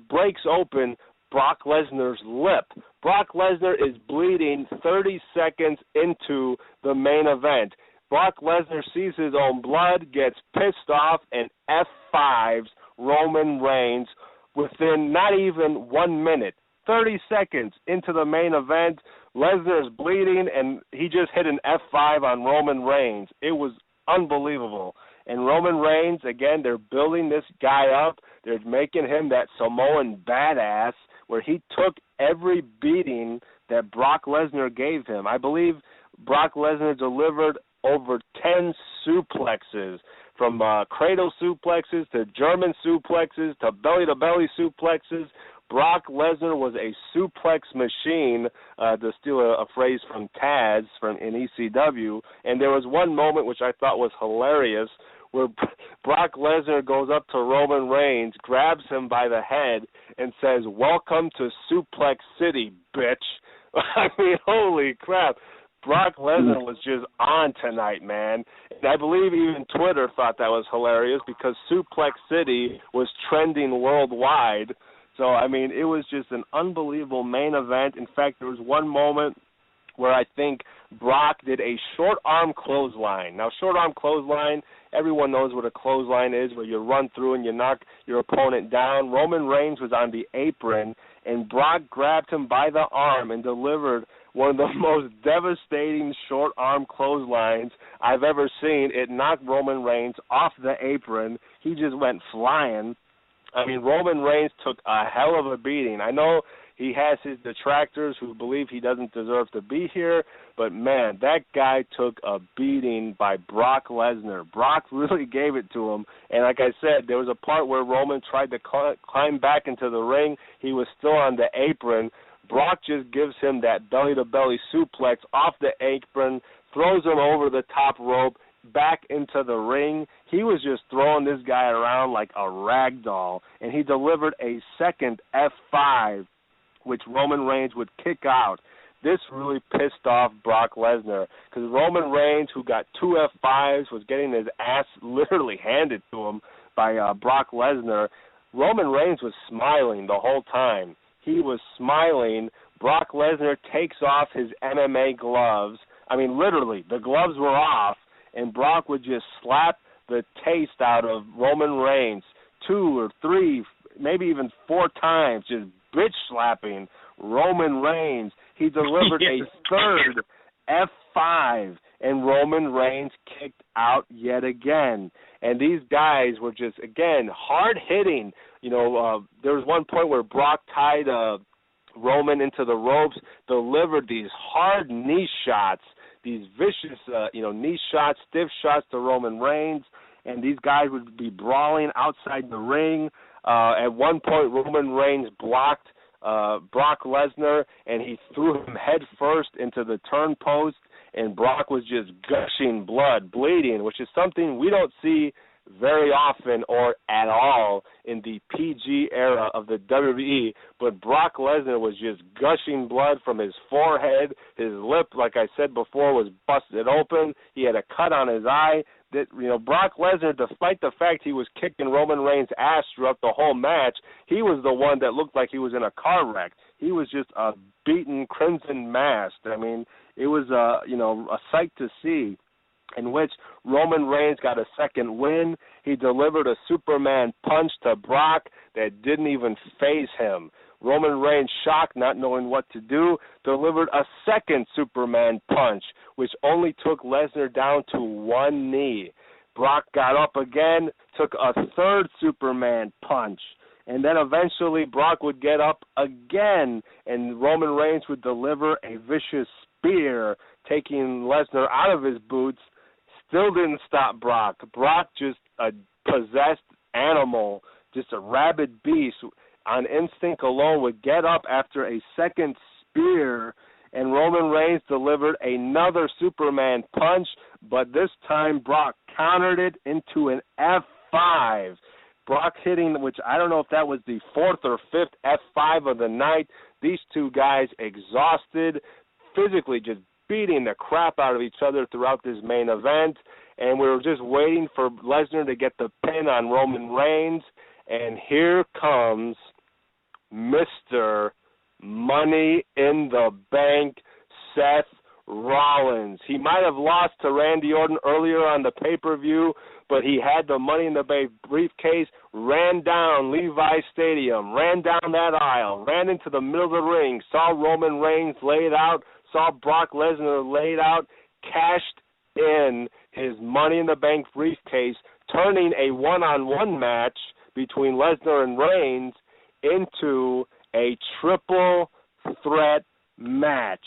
breaks open Brock Lesnar's lip. Brock Lesnar is bleeding 30 seconds into the main event. Brock Lesnar sees his own blood, gets pissed off, and F5s Roman Reigns within not even 1 minute. 30 seconds into the main event, Lesnar is bleeding, and he just hit an F5 on Roman Reigns. It was unbelievable. And Roman Reigns, again, they're building this guy up. They're making him that Samoan badass where he took every beating that Brock Lesnar gave him. I believe Brock Lesnar delivered over 10 suplexes, from cradle suplexes to German suplexes to belly-to-belly suplexes. Brock Lesnar was a suplex machine, to steal a phrase from Taz in ECW. And there was one moment which I thought was hilarious, where Brock Lesnar goes up to Roman Reigns, grabs him by the head, and says, "Welcome to Suplex City, bitch." I mean, holy crap. Brock Lesnar was just on tonight, man. And I believe even Twitter thought that was hilarious because Suplex City was trending worldwide. So, I mean, it was just an unbelievable main event. In fact, there was one moment where I think Brock did a short arm clothesline. Now, short arm clothesline, everyone knows what a clothesline is, where you run through and you knock your opponent down. Roman Reigns was on the apron, and Brock grabbed him by the arm and delivered one of the most devastating short arm clotheslines I've ever seen. It knocked Roman Reigns off the apron. He just went flying. I mean, Roman Reigns took a hell of a beating. I know he has his detractors who believe he doesn't deserve to be here, but, man, that guy took a beating by Brock Lesnar. Brock really gave it to him, and like I said, there was a part where Roman tried to climb back into the ring. He was still on the apron. Brock just gives him that belly-to-belly suplex off the apron, throws him over the top rope, back into the ring. He was just throwing this guy around like a rag doll, and he delivered a second F5, which Roman Reigns would kick out. This really pissed off Brock Lesnar, because Roman Reigns, who got two F5s, was getting his ass literally handed to him by Brock Lesnar. Roman Reigns was smiling the whole time. He was smiling. Brock Lesnar takes off his MMA gloves. I mean, literally, the gloves were off, and Brock would just slap the taste out of Roman Reigns 2 or 3, maybe even 4 times, just bitch slapping Roman Reigns. He delivered a third F5, and Roman Reigns kicked out yet again. And these guys were just, again, hard-hitting. You know, there was one point where Brock tied Roman into the ropes, delivered these hard knee shots, these vicious, knee shots, stiff shots to Roman Reigns, and these guys would be brawling outside the ring. At one point, Roman Reigns blocked Brock Lesnar, and he threw him head first into the turn post, and Brock was just gushing blood, bleeding, which is something we don't see very often or at all in the PG era of the WWE, but Brock Lesnar was just gushing blood from his forehead. His lip, like I said before, was busted open. He had a cut on his eye. That, Brock Lesnar, despite the fact he was kicking Roman Reigns' ass throughout the whole match, he was the one that looked like he was in a car wreck. He was just a beaten crimson mask. I mean, it was a sight to see, in which Roman Reigns got a second win. He delivered a Superman punch to Brock that didn't even faze him. Roman Reigns, shocked, not knowing what to do, delivered a second Superman punch, which only took Lesnar down to one knee. Brock got up again, took a third Superman punch, and then eventually Brock would get up again, and Roman Reigns would deliver a vicious spear, taking Lesnar out of his boots. Still didn't stop Brock. Brock, just a possessed animal, just a rabid beast, on instinct alone, would get up after a second spear, and Roman Reigns delivered another Superman punch, but this time Brock countered it into an F5. Brock hitting, which I don't know if that was the 4th or 5th F5 of the night. These two guys exhausted, physically just beating the crap out of each other throughout this main event, and we were just waiting for Lesnar to get the pin on Roman Reigns, and here comes Mr. Money in the Bank, Seth Rollins. He might have lost to Randy Orton earlier on the pay-per-view, but he had the Money in the Bank briefcase, ran down Levi Stadium, ran down that aisle, ran into the middle of the ring, saw Roman Reigns laid out, saw Brock Lesnar laid out, cashed in his Money in the Bank briefcase, turning a one-on-one match between Lesnar and Reigns into a triple threat match.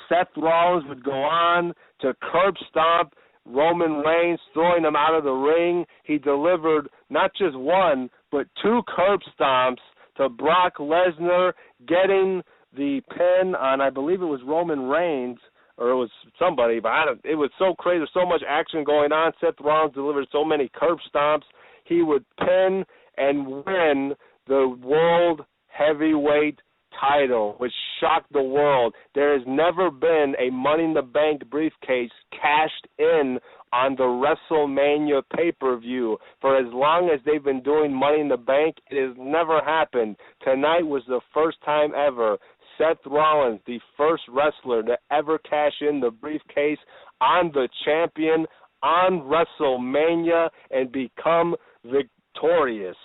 Seth Rollins would go on to curb stomp Roman Reigns, throwing him out of the ring. He delivered not just one, but 2 curb stomps to Brock Lesnar, getting the pin on, I believe it was Roman Reigns, or it was somebody, but it was so crazy. There's so much action going on. Seth Rollins delivered so many curb stomps. He would pin and win the World Heavyweight title, which shocked the world. There has never been a Money in the Bank briefcase cashed in on the WrestleMania pay-per-view. For as long as they've been doing Money in the Bank, it has never happened. Tonight was the first time ever Seth Rollins, the first wrestler to ever cash in the briefcase on the champion on WrestleMania and become victorious.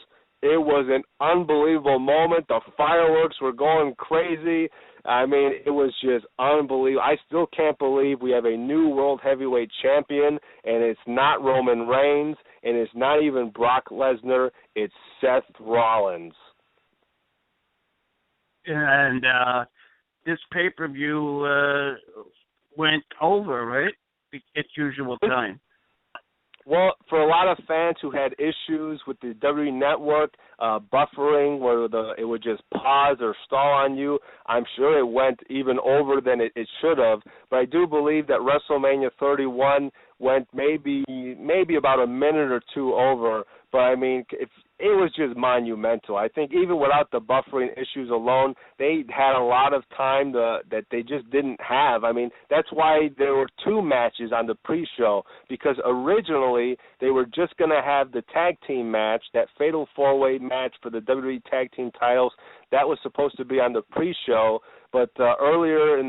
It was an unbelievable moment. The fireworks were going crazy. I mean, it was just unbelievable. I still can't believe we have a new World Heavyweight Champion, and it's not Roman Reigns, and it's not even Brock Lesnar. It's Seth Rollins. And this pay-per-view went over, right? Its usual time. Well, for a lot of fans who had issues with the WWE Network buffering, where it would just pause or stall on you, I'm sure it went even over than it should have. But I do believe that WrestleMania 31 went maybe about a minute or two over. But, I mean, it was just monumental. I think even without the buffering issues alone, they had a lot of time that they just didn't have. I mean, that's why there were two matches on the pre-show, because originally they were just going to have the tag team match, that fatal four-way match for the WWE tag team titles. That was supposed to be on the pre-show, but earlier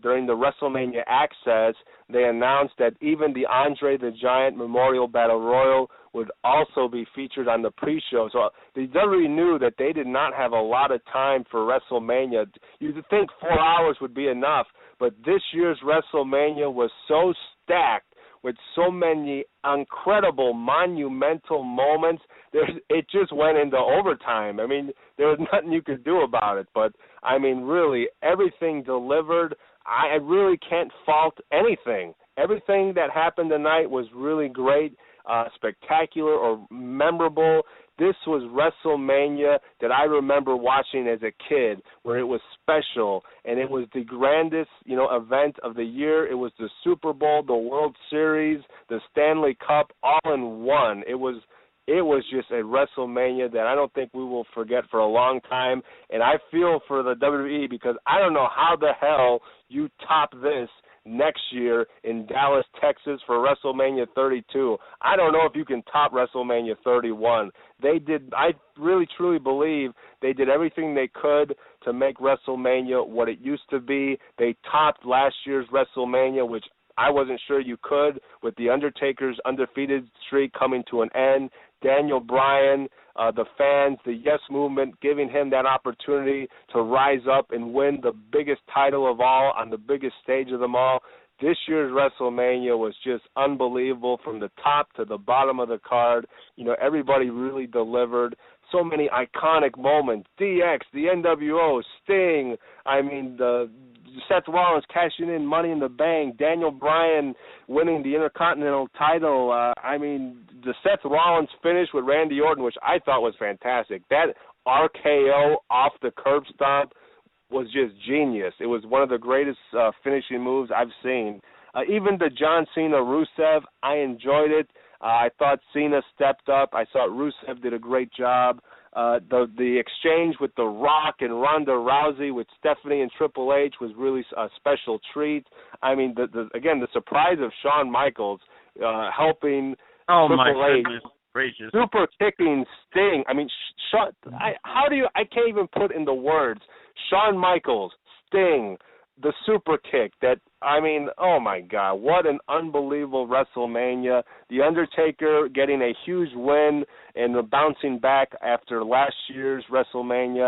during the WrestleMania Access, they announced that even the Andre the Giant Memorial Battle Royal would also be featured on the pre-show. So the WWE knew that they did not have a lot of time for WrestleMania. You'd think 4 hours would be enough, but this year's WrestleMania was so stacked with so many incredible, monumental moments. It just went into overtime. I mean, there was nothing you could do about it. But, I mean, really, everything delivered. I really can't fault anything. Everything that happened tonight was really great, spectacular, or memorable. This was WrestleMania that I remember watching as a kid, where it was special, and it was the grandest, event of the year. It was the Super Bowl, the World Series, the Stanley Cup, all in one. It was just a WrestleMania that I don't think we will forget for a long time, and I feel for the WWE, because I don't know how the hell you top this next year in Dallas, Texas for WrestleMania 32. I don't know if you can top WrestleMania 31. I really truly believe they did everything they could to make WrestleMania what it used to be. They topped last year's WrestleMania, which I wasn't sure you could, with The Undertaker's undefeated streak coming to an end. Daniel Bryan, the fans, the Yes Movement, giving him that opportunity to rise up and win the biggest title of all on the biggest stage of them all. This year's WrestleMania was just unbelievable from the top to the bottom of the card. Everybody really delivered. So many iconic moments. DX, the NWO, Sting. I mean, the Seth Rollins cashing in Money in the Bank, Daniel Bryan winning the Intercontinental title. The Seth Rollins finish with Randy Orton, which I thought was fantastic. That RKO off the curb stomp was just genius. It was one of the greatest finishing moves I've seen. Even the John Cena Rusev, I enjoyed it. I thought Cena stepped up. I thought Rusev did a great job. The exchange with The Rock and Ronda Rousey with Stephanie and Triple H was really a special treat. I mean, the surprise of Shawn Michaels helping Triple H, gracious, super kicking Sting. I mean, I can't even put in the words. Shawn Michaels, Sting, the super kick oh my God, what an unbelievable WrestleMania. The Undertaker getting a huge win and bouncing back after last year's WrestleMania.